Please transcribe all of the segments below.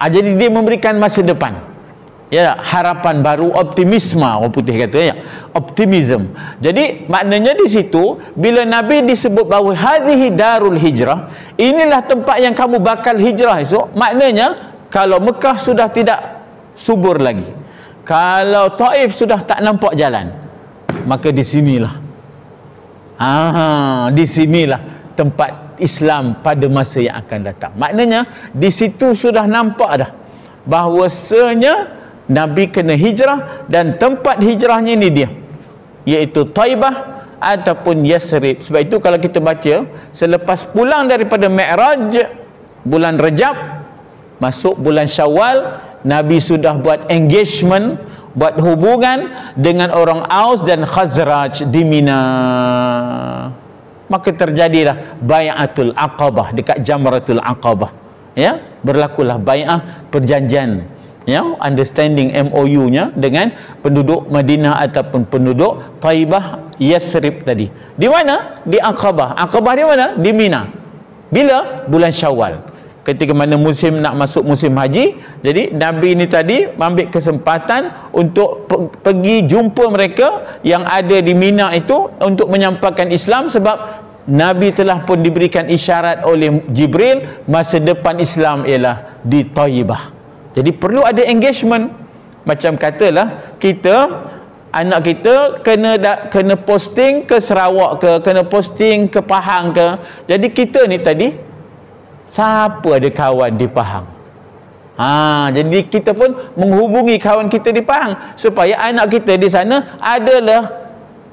Jadi dia memberikan masa depan, ya, harapan baru, optimisme orang putih kata, ya, optimism. Jadi maknanya di situ bila Nabi disebut bahawa hadhihi darul hijrah, inilah tempat yang kamu bakal hijrah esok, maknanya kalau Mekah sudah tidak subur lagi, kalau Taif sudah tak nampak jalan, maka di sinilah di sinilah tempat Islam pada masa yang akan datang. Maknanya di situ sudah nampak dah bahawasanya Nabi kena hijrah, dan tempat hijrahnya ini dia, iaitu Taibah ataupun Yasrib. Sebab itu kalau kita baca selepas pulang daripada Mi'raj bulan Rajab, masuk bulan Syawal, Nabi sudah buat engagement, buat hubungan dengan orang Aus dan Khazraj di Mina. Maka terjadilah Bai'atul Aqabah dekat Jamratul Aqabah, ya, berlakulah bai'ah, perjanjian, ya, understanding MOU-nya dengan penduduk Madinah ataupun penduduk Taibah Yathrib tadi. Di mana? Di Aqabah. Aqabah di mana? Di Mina. Bila? Bulan Syawal. Ketika mana musim nak masuk musim haji. Jadi Nabi ini tadi ambil kesempatan untuk pergi jumpa mereka yang ada di Mina itu untuk menyampaikan Islam, sebab Nabi telah pun diberikan isyarat oleh Jibril masa depan Islam ialah di Taibah. Jadi perlu ada engagement. Macam katalah kita, anak kita kena posting ke Sarawak ke, kena posting ke Pahang ke. Jadi kita ni tadi, siapa ada kawan di Pahang? Jadi kita pun menghubungi kawan kita di Pahang supaya anak kita di sana adalah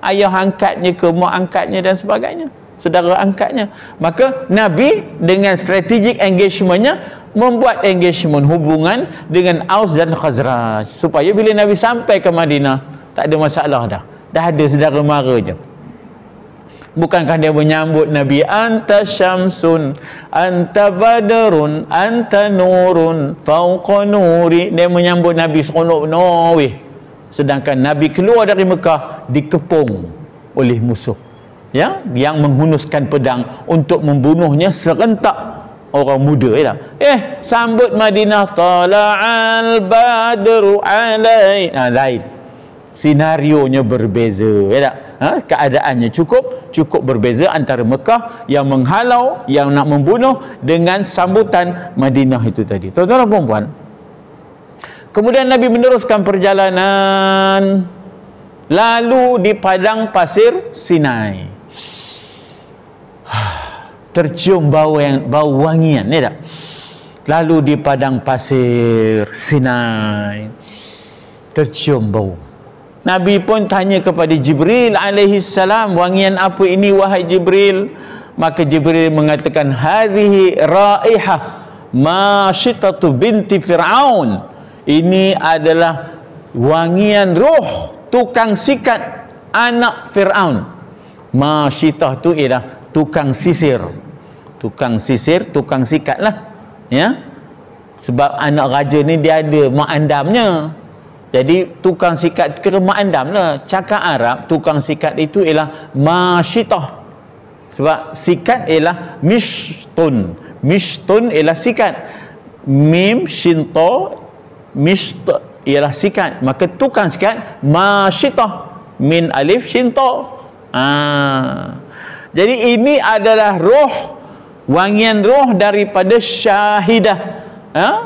ayah angkatnya ke, mak angkatnya dan sebagainya, saudara angkatnya. Maka Nabi dengan strategic engagementnya membuat engagement, hubungan dengan Aus dan Khazraj, supaya bila Nabi sampai ke Madinah tak ada masalah dah ada saudara mara je. Bukankah dia menyambut Nabi, anta syamsun, anta badrun, anta nurun fauqa nuri. Dia menyambut Nabi seronok weh. Sedangkan Nabi keluar dari Mekah dikepung oleh musuh, ya, yang menghunuskan pedang untuk membunuhnya serentak orang muda, ya. Sambut Madinah, tala'al badru alai. Lain. Sinarionya berbeza, ya tak? Keadaannya cukup berbeza antara Mekah yang menghalau, yang nak membunuh, dengan sambutan Madinah itu tadi. Tuan-tuan dan puan-puan, kemudian Nabi meneruskan perjalanan, lalu di padang pasir Sinai tercium bau wangian, ya tak? Lalu di padang pasir Sinai tercium bau. Nabi pun tanya kepada Jibril alaihi salam, wangian apa ini wahai Jibril? Maka Jibril mengatakan, hadhihi raihah Masyitatu binti Fir'aun. Ini adalah wangian roh tukang sikat anak Fir'aun. Masyitah tu ialah tukang sisir, tukang sikat lah, ya. Sebab anak raja ni dia ada mak andamnya. Jadi tukang sikat kira mak andam lah. Cakap Arab, tukang sikat itu ialah masyitah. Sebab sikat ialah mishtun. Mishtun ialah sikat. Mim, shinto, misht ialah sikat. Maka tukang sikat masyitah. Min alif shinto. Jadi ini adalah roh, wangian roh daripada syahidah,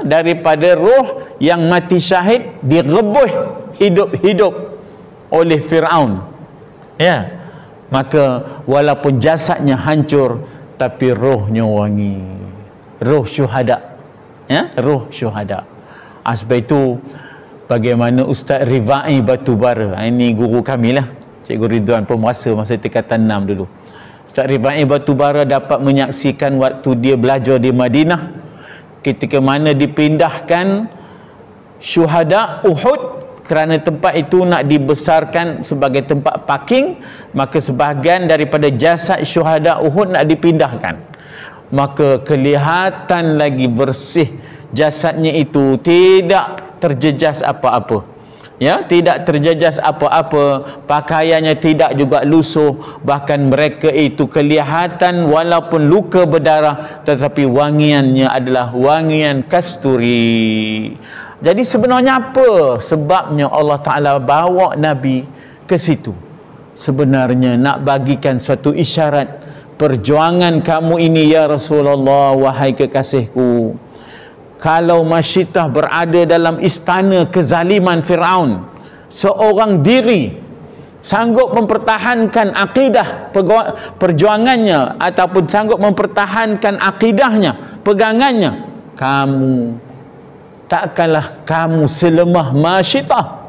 daripada roh yang mati syahid, direbuh hidup-hidup oleh Fir'aun, ya. Maka walaupun jasadnya hancur, tapi rohnya wangi, roh syuhada, ya, roh syuhada. Sebab itu bagaimana Ustaz Rifai Batubara, ini guru kami lah, Cikgu Ridwan Pemuasa masa tingkatan 6 dulu. Ustaz Rifai Batubara dapat menyaksikan waktu dia belajar di Madinah, ketika mana dipindahkan syuhada Uhud, kerana tempat itu nak dibesarkan sebagai tempat parking, maka sebahagian daripada jasad syuhada Uhud nak dipindahkan. Maka kelihatan lagi bersih jasadnya itu, tidak terjejas apa-apa, ya, tidak terjejas apa-apa, pakaiannya tidak juga lusuh, bahkan mereka itu kelihatan walaupun luka berdarah tetapi wangiannya adalah wangian kasturi. Jadi sebenarnya apa sebabnya Allah Ta'ala bawa Nabi ke situ? Sebenarnya nak bagikan suatu isyarat, perjuangan kamu ini ya Rasulullah, wahai kekasihku, kalau Masyitah berada dalam istana kezaliman Fir'aun, seorang diri sanggup mempertahankan akidah perjuangannya ataupun sanggup mempertahankan akidahnya, pegangannya, kamu takkanlah kamu selemah Masyitah.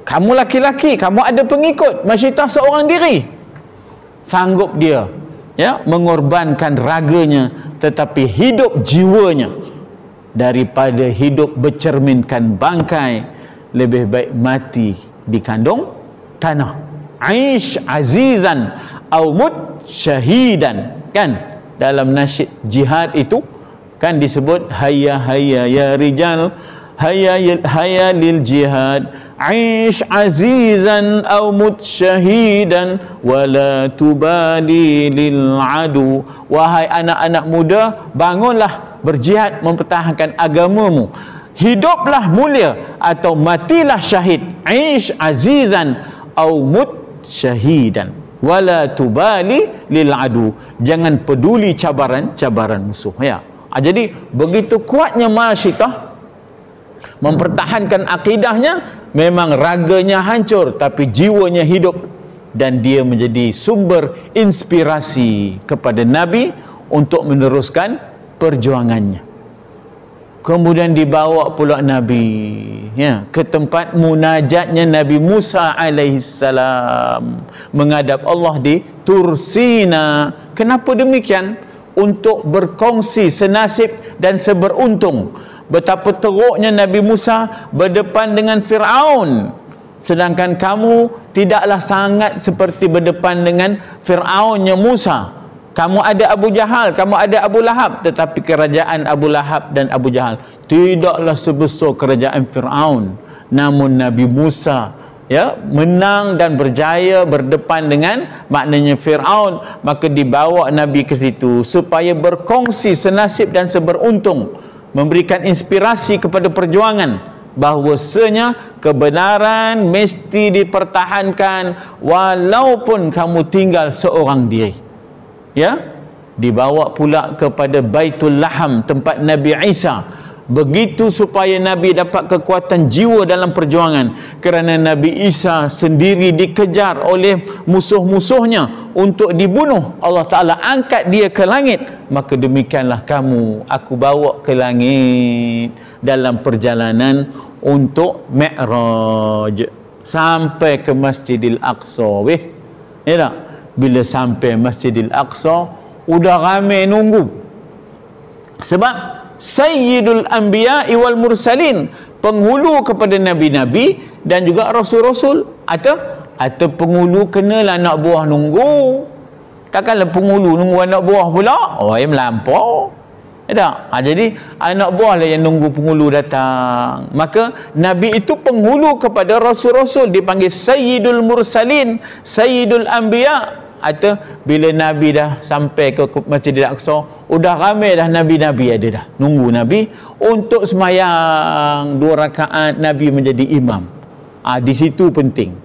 Kamu laki-laki, kamu ada pengikut. Masyitah seorang diri, sanggup dia, ya, mengorbankan raganya tetapi hidup jiwanya. Daripada hidup bercerminkan bangkai, lebih baik mati di kandung tanah. Aish azizan au mut syahidan, kan dalam nasyid jihad itu kan disebut hayya hayya ya rijal, hayya lil jihad, aish azizan au mut syahidan wala tubali lil adu. Wahai anak-anak muda, bangunlah berjihad mempertahankan agamamu, hiduplah mulia atau matilah syahid. Aish azizan au mut syahidan wala tubali lil adu. Jangan peduli cabaran musuh, ya. Jadi begitu kuatnya Masyitah mempertahankan akidahnya, memang raganya hancur tapi jiwanya hidup, dan dia menjadi sumber inspirasi kepada Nabi untuk meneruskan perjuangannya. Kemudian dibawa pula Nabi, ya, ke tempat munajatnya Nabi Musa alaihissalam menghadap Allah di Tur Sina. Kenapa demikian? Untuk berkongsi senasib dan seberuntung. Betapa teruknya Nabi Musa berdepan dengan Fir'aun, sedangkan kamu tidaklah sangat seperti berdepan dengan Fir'aunnya Musa. Kamu ada Abu Jahal, kamu ada Abu Lahab, tetapi kerajaan Abu Lahab dan Abu Jahal tidaklah sebesar kerajaan Fir'aun. Namun Nabi Musa, ya, menang dan berjaya berdepan dengan maknanya Fir'aun. Maka dibawa Nabi ke situ supaya berkongsi senasib dan seberuntung, memberikan inspirasi kepada perjuangan, bahwasanya kebenaran mesti dipertahankan walaupun kamu tinggal seorang diri. Ya, dibawa pula kepada Baitul Laham, tempat Nabi Isa. Begitu supaya Nabi dapat kekuatan jiwa dalam perjuangan, kerana Nabi Isa sendiri dikejar oleh musuh-musuhnya untuk dibunuh. Allah Ta'ala angkat dia ke langit. Maka demikianlah kamu, aku bawa ke langit dalam perjalanan untuk Mi'raj sampai ke Masjidil Aqsa. Ya tak? Bila sampai Masjidil Aqsa, udah ramai nunggu. Sebab Sayyidul Anbiya wal Mursalin, penghulu kepada Nabi-Nabi dan juga Rasul-Rasul. Atau penghulu kenalah anak buah nunggu. Takkanlah penghulu nunggu anak buah pula. Oh, yang melampau. Tak? Jadi anak buah lah yang nunggu penghulu datang. Maka Nabi itu penghulu kepada Rasul-Rasul, dipanggil Sayyidul Mursalin, Sayyidul Anbiya. Atau bila Nabi dah sampai ke Masjidil Aqsa, udah ramai dah Nabi-Nabi ada dah nunggu Nabi untuk semayang 2 rakaat, Nabi menjadi imam. Di situ penting.